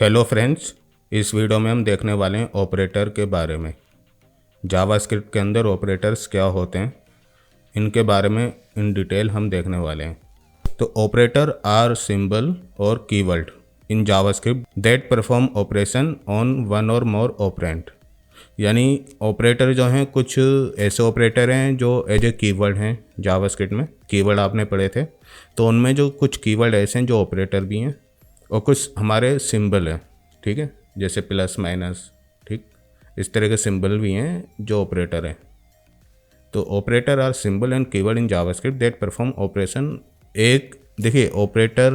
Hello friends, इस video में हम देखने वाले हैं ऑपरेटर के बारे में। जावास्क्रिप्ट के अंदर ऑपरेटर्स क्या होते हैं, इनके बारे में इन डिटेल हम देखने वाले हैं। तो ऑपरेटर आर सिंबल और keyword in JavaScript that perform operation on one और मोर ऑपरेंड। यानी ऑपरेटर जो हैं, कुछ ऐसे ऑपरेटर हैं जो एज ए कीवर्ड हैं जावास्क्रिप्ट में। कीवर्ड आपने पढ़े थे, तो उनमें जो कुछ कीवर्ड ऐसे हैं जो ऑपरेटर भी हैं, और कुछ हमारे सिंबल हैं, ठीक है, जैसे प्लस माइनस, ठीक, इस तरह के सिंबल भी हैं जो ऑपरेटर हैं। तो operator are symbol and keyword in JavaScript that perform operation. एक देखिए, ऑपरेटर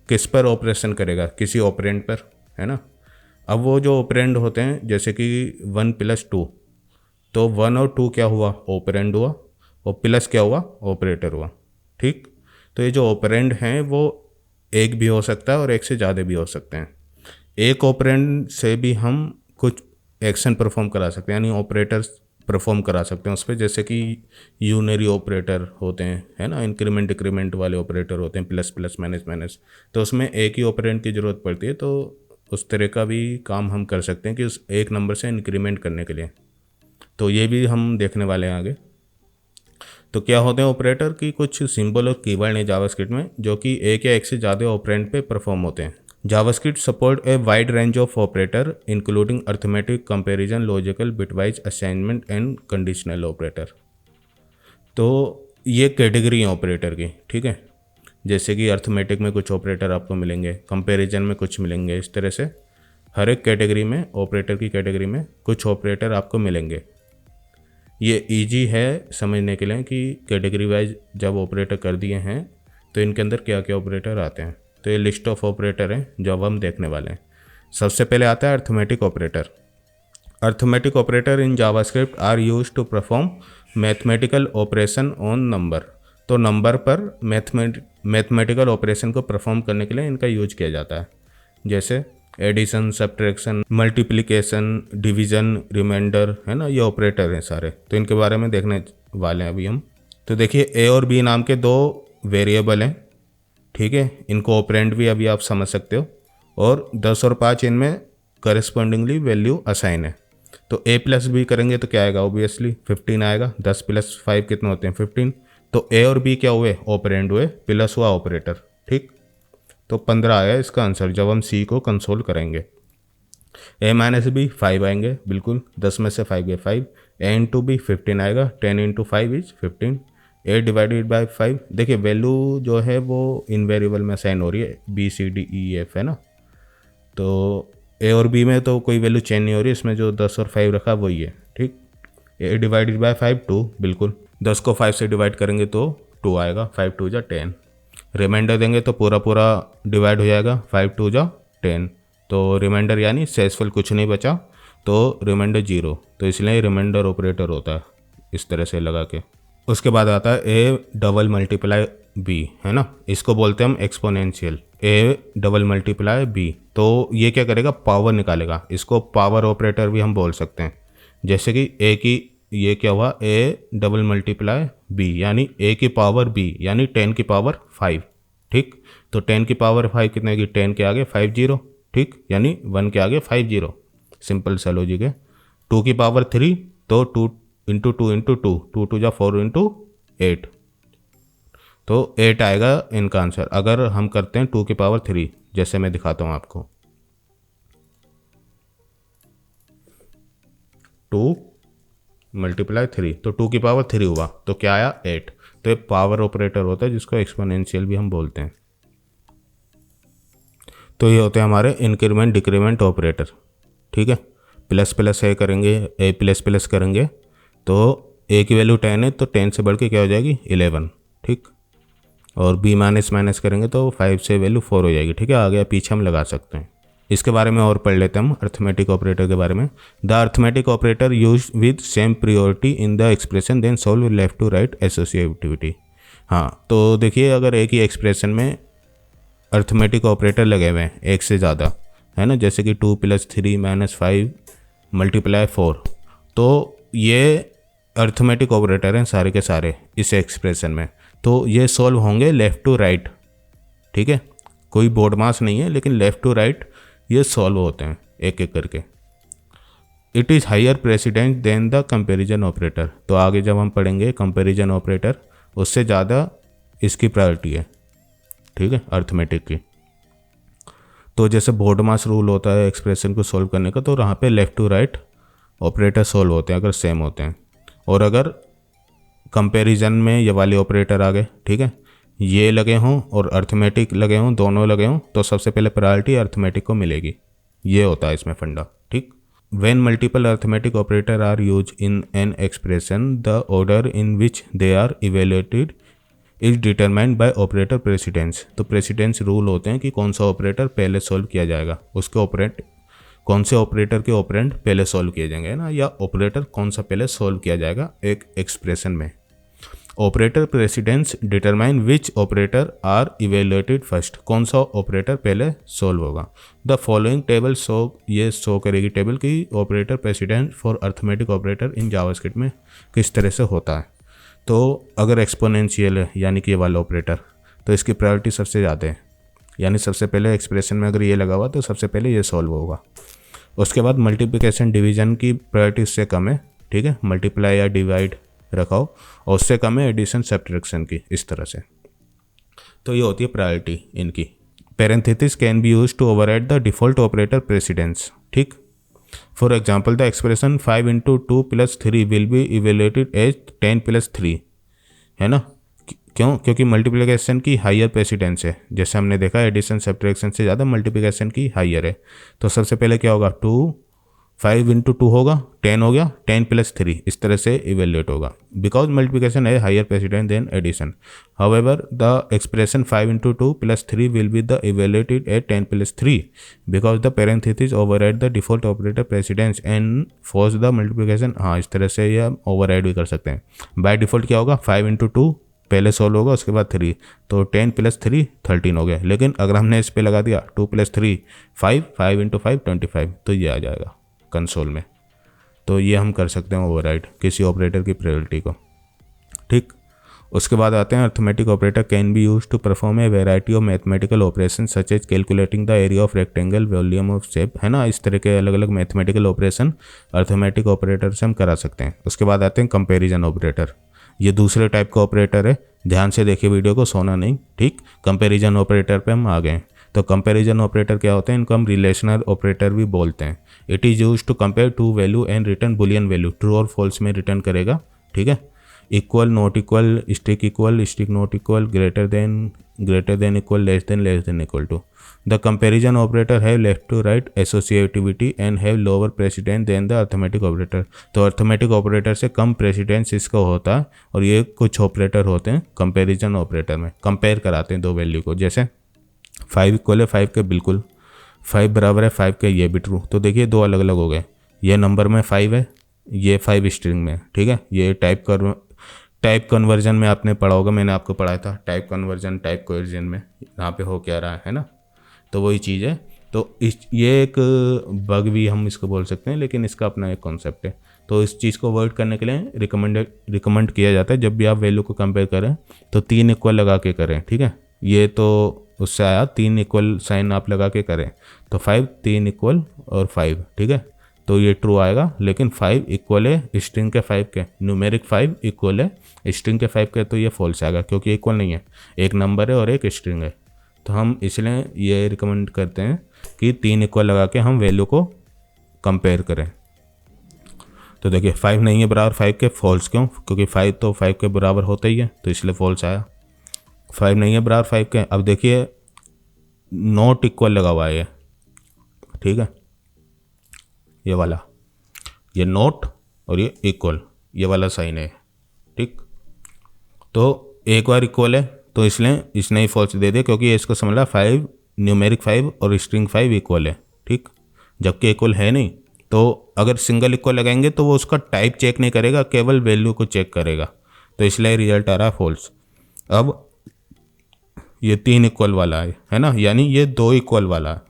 किस पर ऑपरेशन करेगा? किसी ऑपरेंड पर, है ना। अब वो जो ऑपरेंड होते हैं, जैसे कि 1+2, तो 1 और 2 क्या हुआ? ऑपरेंड हुआ, और प्लस क्या हुआ? ऑपरेटर हुआ, ठीक। तो ये जो ऑपरेंड हैं वो एक भी हो सकता है और एक से ज़्यादा भी हो सकते हैं। एक ऑपरेंड से भी हम कुछ एक्शन परफॉर्म करा सकते हैं, यानी ऑपरेटर्स परफॉर्म करा सकते हैं उस पर, जैसे कि यूनरी ऑपरेटर होते हैं, है ना, इंक्रीमेंट डिक्रीमेंट वाले ऑपरेटर होते हैं, प्लस प्लस माइनस माइनस। तो उसमें एक ही ऑपरेंड की ज़रूरत पड़ती है, तो उस तरह का भी काम हम कर सकते हैं कि उस एक नंबर से इंक्रीमेंट करने के लिए। तो ये भी हम देखने वाले हैं आगे। तो क्या होते हैं ऑपरेटर की? कुछ सिंबल और कीवर्ड हैं जावास्क्रिप्ट में जो कि एक या एक से ज़्यादा ऑपरेंड पे परफॉर्म होते हैं। JavaScript support a wide range of operator including arithmetic, comparison, logical, bitwise, assignment and conditional operator. तो ये कैटेगरी है ऑपरेटर की, ठीक है। जैसे कि अर्थमेटिक में कुछ ऑपरेटर आपको मिलेंगे, कंपैरिजन में कुछ मिलेंगे, इस तरह से हर एक कैटेगरी में, ऑपरेटर की कैटेगरी में कुछ ऑपरेटर आपको मिलेंगे। ये इजी है समझने के लिए कि कैटेगरी वाइज जब ऑपरेटर कर दिए हैं तो इनके अंदर क्या क्या ऑपरेटर आते हैं। तो ये लिस्ट ऑफ ऑपरेटर हैं जो अब हम देखने वाले हैं। सबसे पहले आता है arithmetic operator. Arithmetic operator in JavaScript are use to perform mathematical operation on number. तो नंबर पर मैथमेटिकल ऑपरेशन को परफॉर्म करने के लिए इनका यूज किया जाता है, जैसे addition, subtraction, multiplication, division, remainder, है ना, ये ऑपरेटर हैं सारे। तो इनके बारे में देखने वाले हैं अभी हम। तो देखिए, ए और बी नाम के दो वेरिएबल हैं, ठीक है। इनको ऑपरेंड भी अभी आप समझ सकते हो, और 10 और 5 इनमें करस्पॉन्डिंगली वैल्यू असाइन है। तो ए प्लस बी करेंगे तो क्या आएगा? ऑब्वियसली 15 आएगा। 10 + 5 कितने होते हैं? 15। तो ए और बी क्या हुए? ऑपरेंड हुए, प्लस हुआ ऑपरेटर, ठीक। तो 15 आया इसका आंसर जब हम सी को कंसोल करेंगे। ए माइनस बी 5 आएंगे, बिल्कुल, 10 में से 5 गए 5। ए इंटू बी 15 आएगा, 10 into 5 is 15। A divided by 5, देखिए वैल्यू जो है वो इन वेरिएबल में असाइन हो रही है, B C D E F, है ना। तो ए और बी में तो कोई वैल्यू चेंज नहीं हो रही, इसमें जो 10 और 5 रखा वही है, ठीक। ए डिवाइडेड बाई 5 2, बिल्कुल, 10 को 5 से डिवाइड करेंगे तो 2 आएगा, 5 2 जा 10। रिमाइंडर देंगे तो पूरा पूरा डिवाइड हो जाएगा, 5 2 जा 10। तो रिमाइंडर यानी शेषफल कुछ नहीं बचा, तो रिमाइंडर 0, तो इसलिए रिमाइंडर ऑपरेटर होता है इस तरह से लगा के। उसके बाद आता है ए डबल मल्टीप्लाई बी, है ना, इसको बोलते हैं हम exponential. A double multiply B, तो ये क्या करेगा? पावर निकालेगा। इसको पावर ऑपरेटर भी हम बोल सकते हैं। जैसे कि ए की, ये क्या हुआ? ए डबल मल्टीप्लाई बी, यानी ए की पावर बी, यानी 10 की पावर 5, ठीक। तो 10 की पावर 5 कितने की? 10 के आगे 5 0, ठीक, यानी 1 के आगे 5 0। सिंपल सा लॉजिक है। 2 की पावर 3, तो 2 इंटू 2 इंटू 2, 2 2 जा 4 इंटू 8, तो 8 आएगा इनका आंसर। अगर हम करते हैं 2 की पावर 3, जैसे मैं दिखाता हूँ आपको, 2 मल्टीप्लाई 3, तो 2 की पावर 3 हुआ, तो क्या आया? 8। तो ये पावर ऑपरेटर होता है जिसको एक्सपोनेंशियल भी हम बोलते हैं। तो ये होते हैं हमारे इंक्रीमेंट डिक्रीमेंट ऑपरेटर, ठीक है। प्लस प्लस ए करेंगे, ए प्लस प्लस करेंगे तो ए की वैल्यू 10 है, तो 10 से बढ़ के क्या हो जाएगी? 11, ठीक। और बी माइनस माइनस करेंगे तो 5 से वैल्यू 4 हो जाएगी, ठीक है। आगे पीछे हम लगा सकते हैं। इसके बारे में और पढ़ लेते हैं हम अर्थमेटिक ऑपरेटर के बारे में। The arithmetic operator use with same priority in the expression then solve left to right associativity. हाँ, तो देखिए, अगर एक ही एक्सप्रेशन में अर्थमेटिक ऑपरेटर लगे हुए हैं, एक से ज़्यादा, है ना, जैसे कि 2 + 3 - 5 × 4, तो ये अर्थमेटिक ऑपरेटर हैं सारे के सारे इस एक्सप्रेशन में। तो ये सॉल्व होंगे लेफ़्ट टू राइट, ठीक है। कोई बोर्ड मास नहीं है, लेकिन लेफ़्ट टू राइट ये सॉल्व होते हैं एक एक करके। It is higher precedence than the comparison operator. तो आगे जब हम पढ़ेंगे कंपैरिजन ऑपरेटर, उससे ज़्यादा इसकी प्रायोरिटी है, ठीक है, अर्थमेटिक की। तो जैसे बोर्ड मास रूल होता है एक्सप्रेशन को सॉल्व करने का, तो यहाँ पे left to right operator solve होते हैं अगर सेम होते हैं। और अगर कंपैरिजन में ये वाले ऑपरेटर आ गए, ठीक है, ये लगे हों और अर्थमेटिक लगे हों, दोनों लगे हों, तो सबसे पहले प्रायोरिटी अर्थमेटिक को मिलेगी। ये होता है इसमें फंडा, ठीक। When multiple arithmetic operators are used in an expression, the order in which they are evaluated is determined by operator precedence। तो precedence रूल होते हैं कि कौन सा ऑपरेटर पहले सॉल्व किया जाएगा, उसके ऑपरेट कौन से ऑपरेटर के ऑपरेंड पहले सॉल्व किए जाएंगे, है ना, या ऑपरेटर कौन सा पहले सॉल्व किया जाएगा एक एक्सप्रेशन में। Operator precedence determine which operator are evaluated first, कौन सा ऑपरेटर पहले सॉल्व होगा। द फॉलोइंग टेबल ये शो करेगी टेबल की operator precedence for arithmetic operator in JavaScript में किस तरह से होता है। तो अगर एक्सपोनेंशियल है यानी कि ये वाला ऑपरेटर, तो इसकी प्रायोरिटी सबसे ज़्यादा है, यानी सबसे पहले एक्सप्रेशन में अगर ये लगा हुआ तो सबसे पहले ये सॉल्व होगा। उसके बाद मल्टीप्लिकेशन डिवीजन की प्रायोरिटी उससे कम है, ठीक है, मल्टीप्लाई या डिवाइड रखा हो, और उससे कम है एडिशन सब्ट्रैक्शन की, इस तरह से। तो ये होती है प्रायोरिटी इनकी। Parenthesis can be use to override the default operator precedence, ठीक। For example the expression 5 × 2 + 3 will be evaluated as 10 + 3, है ना। क्यों? क्योंकि मल्टीप्लिकेशन की हायर प्रेसिडेंस है, जैसे हमने देखा एडिशन सब्ट्रैक्शन से ज़्यादा मल्टीप्लिकेशन की हायर है। तो सबसे पहले क्या होगा, 5 × 2 होगा, 10 हो गया, 10 + 3, इस तरह से इवेल्युएट होगा। बिकॉज मल्टीप्लिकेशन है higher precedence than addition. However the expression 5 × 2 + 3 will be the evaluated at 10 + 3 because the parenthesis override the default operator precedence and force the multiplication. हाँ, इस तरह से ये ओवरराइड भी कर सकते हैं। बाय डिफॉल्ट क्या होगा, 5 × 2 पहले सॉल्व होगा, उसके बाद 3, तो 10 + 3 13 हो गया। लेकिन अगर हमने इस पे लगा दिया 2 + 3 5, 5 × 5 25, तो ये आ जाएगा कंसोल में। तो ये हम कर सकते हैं ओवरराइड किसी ऑपरेटर की प्रायोरिटी को, ठीक। उसके बाद आते हैं arithmetic operator can be use to perform a variety of mathematical operation such as calculating the area of rectangle, volume of shape, है ना। इस तरह के अलग अलग मैथमेटिकल ऑपरेशन अर्थमेटिक ऑपरेटर से हम करा सकते हैं। उसके बाद आते हैं कंपैरिजन ऑपरेटर। ये दूसरे टाइप का ऑपरेटर है, ध्यान से देखिए वीडियो को, सोना नहीं, ठीक। कंपैरिजन ऑपरेटर पे हम आ गए। तो कंपैरिजन ऑपरेटर क्या होते हैं, इनको हम रिलेशनल ऑपरेटर भी बोलते हैं। It is use to compare two value and return boolean value, true और फॉल्स में रिटर्न करेगा, ठीक है। Equal, not equal, strict not equal, greater than equal, less than equal to. The comparison operator have left to right associativity and have lower precedence than the arithmetic operator. तो arithmetic operator से कम precedence इसका होता है, और ये कुछ operator होते हैं कंपैरिजन ऑपरेटर में, कंपेयर कराते हैं दो वैल्यू को। जैसे 5 इक्वल है 5 के, बिल्कुल 5 बराबर है 5 के, ये भी ट्रू। तो देखिए दो अलग अलग हो गए, ये नंबर में 5 है, ये 5 स्ट्रिंग में, ठीक है। ये टाइप कन्वर्जन में आपने पढ़ा होगा, मैंने आपको पढ़ाया था टाइप कन्वर्जन, टाइप कोएर्जन में यहाँ पे हो क्या रहा है ना। तो वही चीज़ है। तो ये एक बग भी हम इसको बोल सकते हैं, लेकिन इसका अपना एक कॉन्सेप्ट है। तो इस चीज़ को अवॉइड करने के लिए रिकमेंड किया जाता है, जब भी आप वैल्यू को कंपेयर करें तो 3 इक्वल लगा के करें, ठीक है। ये तो उससे आया, 3 इक्वल साइन आप लगा के करें, तो 5 3 इक्वल और 5, ठीक है। तो ये ट्रू आएगा। लेकिन 5 इक्वल है स्ट्रिंग के 5 के, न्यूमेरिक 5 इक्वल है स्ट्रिंग के 5 के, तो ये फॉल्स आएगा, क्योंकि इक्वल नहीं है, एक नंबर है और एक स्ट्रिंग है। तो हम इसलिए ये रिकमेंड करते हैं कि 3 इक्वल लगा के हम वैल्यू को कंपेयर करें। तो देखिए 5 नहीं है बराबर 5 के, फॉल्स क्यों, क्योंकि 5 तो 5 के बराबर होता ही है, तो इसलिए फॉल्स आया। 5 नहीं है बराबर 5 के। अब देखिए नॉट इक्वल लगा हुआ है, ठीक है, ये वाला, ये नॉट और ये इक्वल, ये वाला साइन है, ठीक। तो एक बार इक्वल है तो इसलिए इसने ही फॉल्स दे दिया, क्योंकि इसको समझ ला 5 न्यूमेरिक 5 और स्ट्रिंग 5 इक्वल है, ठीक। जबकि इक्वल है नहीं, तो अगर सिंगल इक्वल लगाएंगे तो वो उसका टाइप चेक नहीं करेगा, केवल वैल्यू को चेक करेगा, तो इसलिए रिजल्ट आ रहा है फॉल्स। अब ये 3 इक्वल वाला है ना, यानी ये 2 इक्वल वाला है,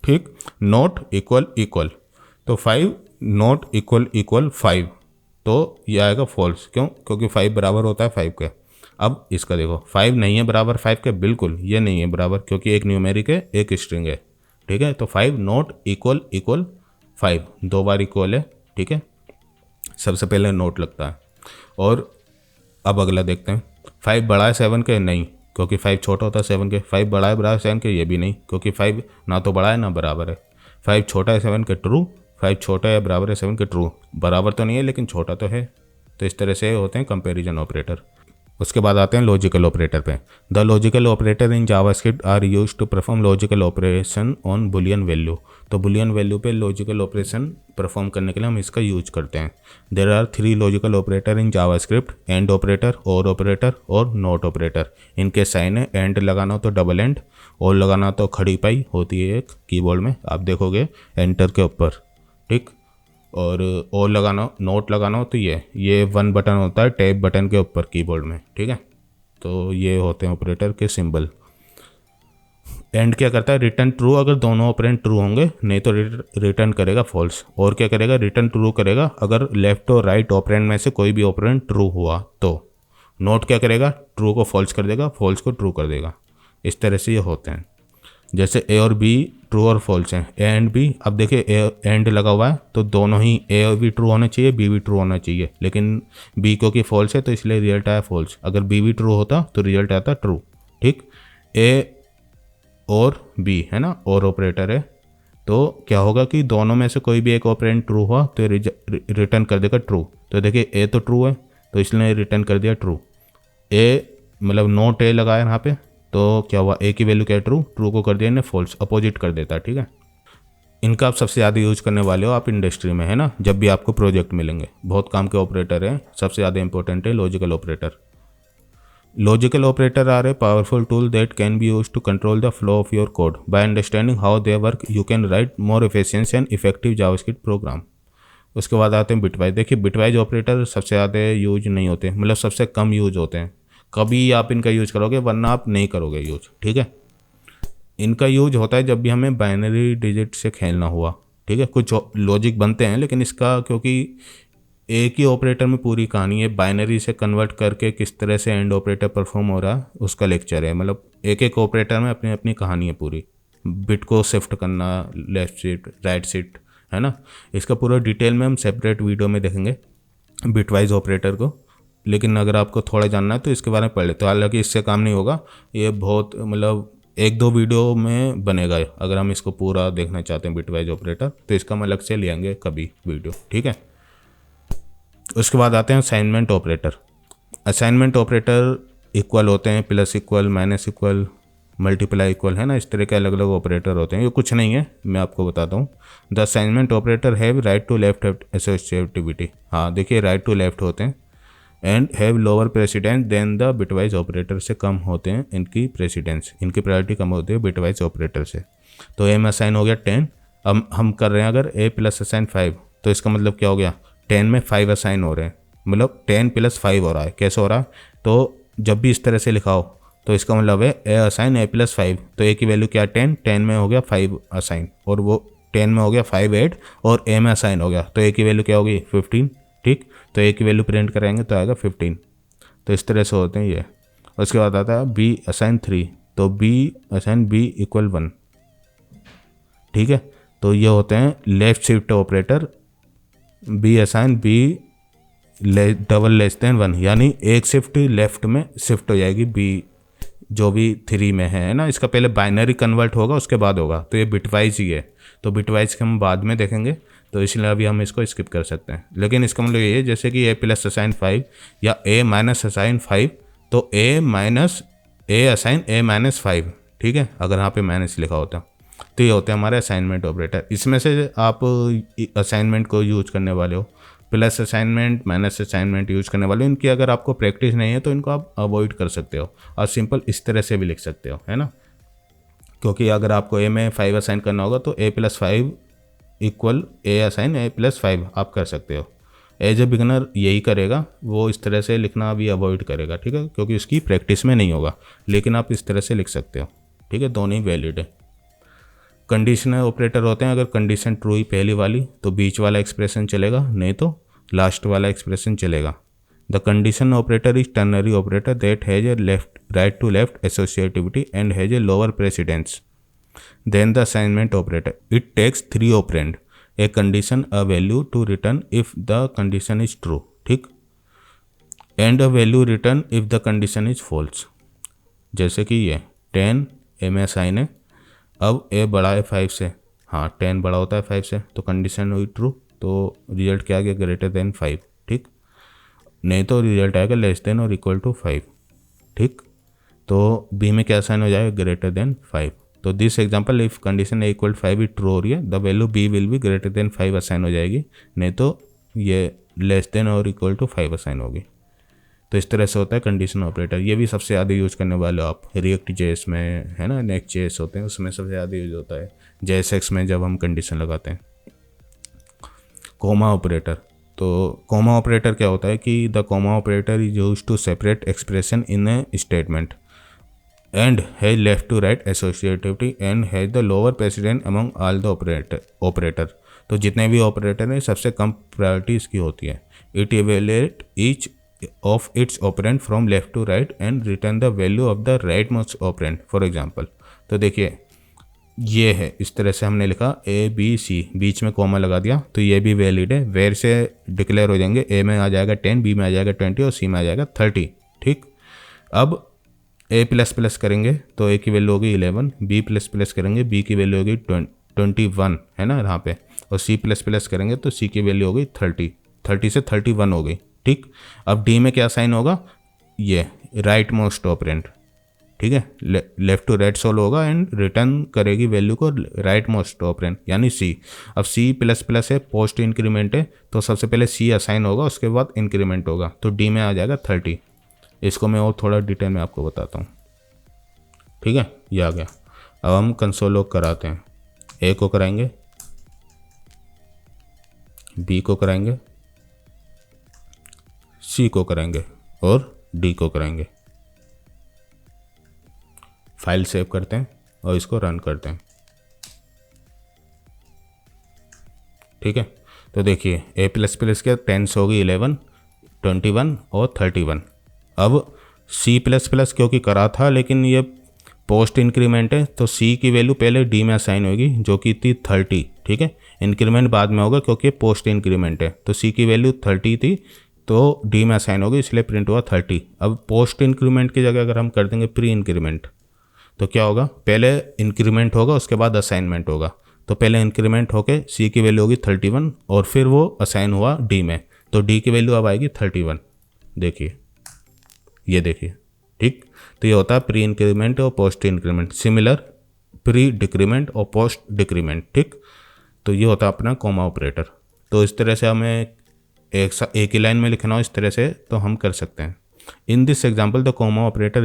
ठीक। नॉट इक्वल इक्वल, तो 5 नॉट इक्वल 5, तो ये आएगा फॉल्स। क्यों? क्योंकि 5 बराबर होता है 5 के। अब इसका देखो 5 नहीं है बराबर 5 के, बिल्कुल ये नहीं है बराबर, क्योंकि एक न्यूमेरिक है एक स्ट्रिंग है, ठीक है। तो 5 नॉट इक्वल इक्वल 5 दो बार इक्वल है, ठीक है, सबसे पहले नोट लगता है। और अब अगला देखते हैं, 5 बड़ा है 7 के, नहीं, क्योंकि 5 छोटा होता है 7 के। 5 बड़ा है बराबर 7 के, ये भी नहीं, क्योंकि 5 ना तो बड़ा है ना बराबर है। 5 छोटा है 7 के, ट्रू। 5 छोटा है बराबर है 7 के, ट्रू। बराबर तो नहीं है लेकिन छोटा तो है। तो इस तरह से होते हैं कंपैरिजन ऑपरेटर। उसके बाद आते हैं लॉजिकल ऑपरेटर पे। The logical operator in JavaScript are used to perform logical operation on boolean value. तो बुलियन वैल्यू पे लॉजिकल ऑपरेशन परफॉर्म करने के लिए हम इसका यूज करते हैं। There are 3 logical operator in JavaScript, and operator, और नॉट ऑपरेटर। इनके साइन है, एंड लगाना हो तो डबल एंड, और लगाना तो खड़ी पाई होती है एक कीबोर्ड में, आप देखोगे एंटर के ऊपर, ठीक। और लगाना, नोट लगाना हो तो ये 1 बटन होता है टैब बटन के ऊपर कीबोर्ड में, ठीक है। तो ये होते हैं ऑपरेटर के सिंबल। एंड क्या करता है, रिटर्न ट्रू अगर दोनों ऑपरेंड ट्रू होंगे, नहीं तो रिटर्न करेगा फॉल्स। और क्या करेगा, रिटर्न ट्रू करेगा अगर लेफ्ट और राइट ऑपरेंड में से कोई भी ऑपरेंड ट्रू हुआ तो। नोट क्या करेगा, ट्रू को फॉल्स कर देगा, फॉल्स को ट्रू कर देगा। इस तरह से ये होते हैं। जैसे ए और बी ट्रू और फॉल्स हैं, ए एंड बी। अब देखिए ए एंड लगा हुआ है तो दोनों ही ए और बी ट्रू होने चाहिए, बी भी ट्रू होना चाहिए, लेकिन बी क्योंकि फॉल्स है तो इसलिए रिजल्ट आया फॉल्स। अगर बी भी ट्रू होता तो रिजल्ट आता ट्रू, ठीक। ए और बी है ना, और ऑपरेटर है, तो क्या होगा कि दोनों में से कोई भी एक ऑपरेंड ट्रू हुआ तो रिटर्न कर देगा ट्रू। तो देखिए ए तो ट्रू है तो इसलिए रिटर्न कर दिया ट्रू। ए मतलब नोट ए लगाया यहाँ पे, तो क्या हुआ, ए की वैल्यू क्या है, ट्रू। ट्रू को कर दिया इन्हें फॉल्स, अपोजिट कर देता है, ठीक है। इनका आप सबसे ज़्यादा यूज करने वाले हो आप इंडस्ट्री में, है ना, जब भी आपको प्रोजेक्ट मिलेंगे। बहुत काम के ऑपरेटर हैं, सबसे ज़्यादा इंपॉर्टेंट है logical operator. Logical operator are a powerful tool that can be used to control the flow of your code. By understanding how they work, you can write more efficient and effective JavaScript program. उसके बाद आते हैं bitwise. देखिए bitwise operator सबसे ज़्यादा use नहीं होते, मतलब सबसे कम यूज होते हैं। कभी आप इनका यूज करोगे वरना आप नहीं करोगे यूज, ठीक है। इनका यूज होता है जब भी हमें बाइनरी डिजिट से खेलना हुआ, ठीक है। कुछ लॉजिक बनते हैं लेकिन इसका क्योंकि एक ही ऑपरेटर में पूरी कहानी है, बाइनरी से कन्वर्ट करके किस तरह से एंड ऑपरेटर परफॉर्म हो रहा है उसका लेक्चर है। मतलब एक एक ऑपरेटर में अपनी अपनी कहानी है पूरी। बिट को शिफ्ट करना, लेफ्ट शिफ्ट राइट शिफ्ट, है ना। इसका पूरा डिटेल में हम सेपरेट वीडियो में देखेंगे बिटवाइज ऑपरेटर को। लेकिन अगर आपको थोड़ा जानना है तो इसके बारे में पढ़ ले। तो हालांकि इससे काम नहीं होगा, ये बहुत मतलब 1-2 वीडियो में बनेगा। अगर हम इसको पूरा देखना चाहते हैं बिटवाइज ऑपरेटर तो इसका हम अलग से ले आएंगे कभी वीडियो, ठीक है। उसके बाद आते हैं assignment operator. Assignment operator equal होते हैं, plus equal, minus equal, multiply equal, है ना। इस तरह के अलग अलग ऑपरेटर होते हैं। ये कुछ नहीं है, मैं आपको बताता हूँ। The assignment operator have right to left associativity. हाँ देखिए राइट टू लेफ्ट होते हैं। And have lower precedence than the bitwise operator से कम होते हैं इनकी प्रेसिडेंस, इनकी प्रायोरिटी कम होती है बिटवाइज ऑपरेटर से। तो ए में असाइन हो गया 10। अब हम कर रहे हैं अगर ए प्लस असाइन 5, तो इसका मतलब क्या हो गया, 10 में 5 असाइन हो रहे हैं, मतलब 10 + 5 हो रहा है। कैसे हो रहा है, तो जब भी इस तरह से लिखा हो तो इसका मतलब है ए असाइन ए + 5। तो ए की वैल्यू क्या, 10 में हो गया 5 असाइन, और वो 10 में हो गया 5 ऐड, और ए में असाइन हो गया तो ए की वैल्यू क्या होगी 15, ठीक। तो ए की वैल्यू प्रिंट कराएंगे तो आएगा 15। तो इस तरह से होते हैं ये। उसके बाद आता है बी असाइन 3, तो बी असाइन बी = 1, ठीक है। तो ये होते हैं left shift operator. B assign b double less than 1, यानी एक शिफ्ट लेफ्ट में शिफ्ट हो जाएगी बी जो भी 3 में है ना। इसका पहले बाइनरी कन्वर्ट होगा उसके बाद होगा, तो ये बिटवाइज ही है। तो बिटवाइज के हम बाद में देखेंगे, तो इसलिए अभी हम इसको स्किप कर सकते हैं। लेकिन इसका मतलब ये है जैसे कि ए प्लस असाइन 5 या ए माइनस असाइन 5, तो ए माइनस ए असाइन ए माइनस 5, ठीक है, अगर यहाँ पे माइनस लिखा होता। तो ये होते हैं हमारे असाइनमेंट ऑपरेटर। इसमें से आप असाइनमेंट को यूज करने वाले हो, plus assignment, minus assignment use करने वाले हो। इनकी अगर आपको प्रैक्टिस नहीं है तो इनको आप अवॉइड कर सकते हो, और सिंपल इस तरह से भी लिख सकते हो, है ना। क्योंकि अगर आपको ए में 5 असाइन करना होगा तो a + 5 = ए असाइन ए + 5 आप कर सकते हो। एज ए बिगनर यही करेगा, वो इस तरह से लिखना भी अवॉइड करेगा, ठीक है, क्योंकि उसकी प्रैक्टिस में नहीं होगा। लेकिन आप इस तरह से लिख सकते हो, ठीक है, दोनों ही वैलिड है। कंडीशनल ऑपरेटर होते हैं, अगर कंडीशन ट्रू ही पहली वाली तो बीच वाला एक्सप्रेशन चलेगा, नहीं तो लास्ट वाला एक्सप्रेशन चलेगा। The condition operator is ternary operator that has a left right to left associativity and has a lower precedence than the assignment operator. It takes 3 operand a condition a value to return if the condition is true. ठीक. And a value return if the condition is false. जैसे कि ये 10 ए में assign है. अब ए बड़ा है 5 से. हाँ, 10 बड़ा होता है 5 से, तो कंडीशन हुई ट्रू, तो रिजल्ट क्या आ गया, ग्रेटर देन 5. ठीक. नहीं तो रिजल्ट आएगा लेस देन और इक्वल टू 5. ठीक. तो बी में क्या साइन हो जाएगा, ग्रेटर देन 5. तो this example if condition a equal 5 ही ट्रू हो रही है, the value b will be greater than 5 assign हो जाएगी. नहीं तो ये लेस देन और इक्वल टू 5 असाइन होगी. तो इस तरह से होता है कंडीशन ऑपरेटर. ये भी सबसे ज़्यादा यूज़ करने वाले हो आप रिएक्ट जेएस में, है ना. नेक्स्ट जेएस होते हैं उसमें सबसे ज़्यादा यूज होता है. जेएसएक्स में जब हम कंडीशन लगाते हैं. Comma operator. तो कोमा ऑपरेटर क्या होता है कि the comma operator is use to separate expression in a statement and has left to right associativity and has the lower president among all the operator. तो जितने भी ऑपरेटर हैं सबसे कम प्रायोरिटी इसकी होती है. It evaluate each of its operand from left to right and return the value of the rightmost operand. For example, तो देखिए ये है, इस तरह से हमने लिखा ए बी सी, बीच में कॉमा लगा दिया, तो ये भी वैलिड है. वेर से डिक्लेयर हो जाएंगे, ए में आ जाएगा 10, बी में आ जाएगा 20 और सी में आ जाएगा 30. ठीक. अब ए प्लस प्लस करेंगे तो ए की वैल्यू होगी 11, बी प्लस प्लस करेंगे बी की वैल्यू होगी 21, है ना यहाँ पे, और सी प्लस प्लस करेंगे तो सी की वैल्यू होगी 30 से 31 हो गई. ठीक. अब डी में क्या साइन होगा, ये राइट मोस्ट ऑपरेंट. ठीक है, लेफ्ट टू राइट सोल्व होगा एंड रिटर्न करेगी वैल्यू को राइट मोस्ट ऑपरेंट यानी सी. अब सी प्लस प्लस है, पोस्ट इंक्रीमेंट है, तो सबसे पहले सी असाइन होगा, उसके बाद इंक्रीमेंट होगा, तो डी में आ जाएगा 30. इसको मैं और थोड़ा डिटेल में आपको बताता हूँ. ठीक है, ये आ गया. अब हम कंसोल लॉग कराते हैं. ए को कराएंगे, बी को कराएंगे, सी को कराएंगे और डी को कराएंगे. फाइल सेव करते हैं और इसको रन करते हैं. ठीक है, तो देखिए ए प्लस प्लस के 10 से होगी 11, 21 और 31. अब सी प्लस प्लस क्योंकि करा था लेकिन ये पोस्ट इंक्रीमेंट है, तो सी की वैल्यू पहले डी में असाइन होगी जो कि थी 30. ठीक है, इंक्रीमेंट बाद में होगा क्योंकि पोस्ट इंक्रीमेंट है, तो सी की वैल्यू 30 थी तो डी में असाइन होगी, इसलिए प्रिंट हुआ 30. अब पोस्ट इंक्रीमेंट की जगह अगर हम कर देंगे प्री इंक्रीमेंट, तो क्या होगा, पहले इंक्रीमेंट होगा उसके बाद असाइनमेंट होगा. तो पहले इंक्रीमेंट होके सी की वैल्यू होगी 31 और फिर वो असाइन हुआ डी में, तो डी की वैल्यू अब आएगी 31. देखिए, ये देखिए. ठीक. तो ये होता है प्री इंक्रीमेंट और post increment. Similar pre decrement और पोस्ट डिक्रीमेंट. ठीक. तो ये होता है अपना कोमा ऑपरेटर. तो इस तरह से हमें एक ही लाइन में लिखना हो इस तरह से तो हम कर सकते हैं. In this example the comma operator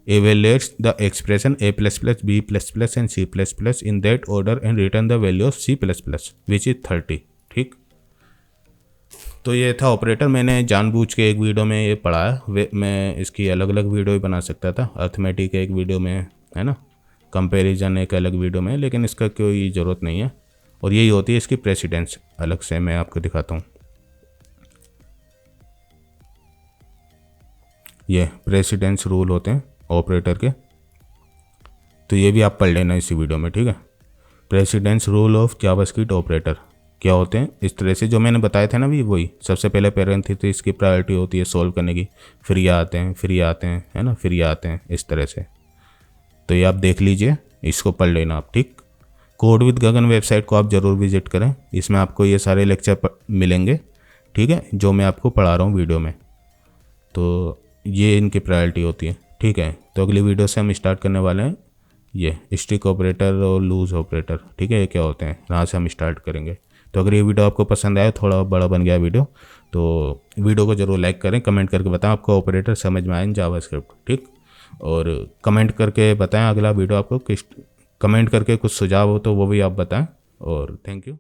evaluates the expression a plus plus b plus plus and c plus plus in that order and return the value of c plus plus which is 30. ठीक. तो ये था operator. मैंने जानबूझ के एक video में ये पढ़ा है, मैं इसकी अलग अलग वीडियो भी बना सकता था. अर्थमेटिक एक वीडियो में, है ना, कंपैरिजन एक अलग वीडियो में, लेकिन इसका कोई ज़रूरत नहीं है. और यही होती है इसकी प्रेसिडेंस. अलग से मैं आपको दिखाता हूँ. ये प्रेसिडेंस रूल होते हैं ऑपरेटर के, तो ये भी आप पढ़ लेना इसी वीडियो में. ठीक है, precedence rule of JavaScript operator क्या होते हैं इस तरह से जो मैंने बताया था ना भी, वही. सबसे पहले पैरेंथेसिस की प्रायोरिटी होती है सॉल्व करने की, फिर ये आते हैं, फिर ये आते हैं, है ना, फिर ये आते हैं, इस तरह से. तो ये आप देख लीजिए, इसको पढ़ लेना आप. ठीक. कोड विद गगन वेबसाइट को आप ज़रूर विजिट करें, इसमें आपको ये सारे लेक्चर मिलेंगे. ठीक है, जो मैं आपको पढ़ा रहा हूँ वीडियो में. तो ये इनकी प्रायोरिटी होती है. ठीक है, तो अगली वीडियो से हम स्टार्ट करने वाले हैं ये स्टिक ऑपरेटर और लूज ऑपरेटर. ठीक है, ये क्या होते हैं, यहाँ से हम स्टार्ट करेंगे. तो अगर ये वीडियो आपको पसंद आया, थोड़ा बड़ा बन गया वीडियो, तो वीडियो को जरूर लाइक करें, कमेंट करके बताएं आपको ऑपरेटर समझ में आए इन जावास्क्रिप्ट. ठीक. और कमेंट करके बताएं अगला वीडियो आपको किस, कमेंट करके कुछ सुझाव हो तो वो भी आप बताएं. और थैंक यू.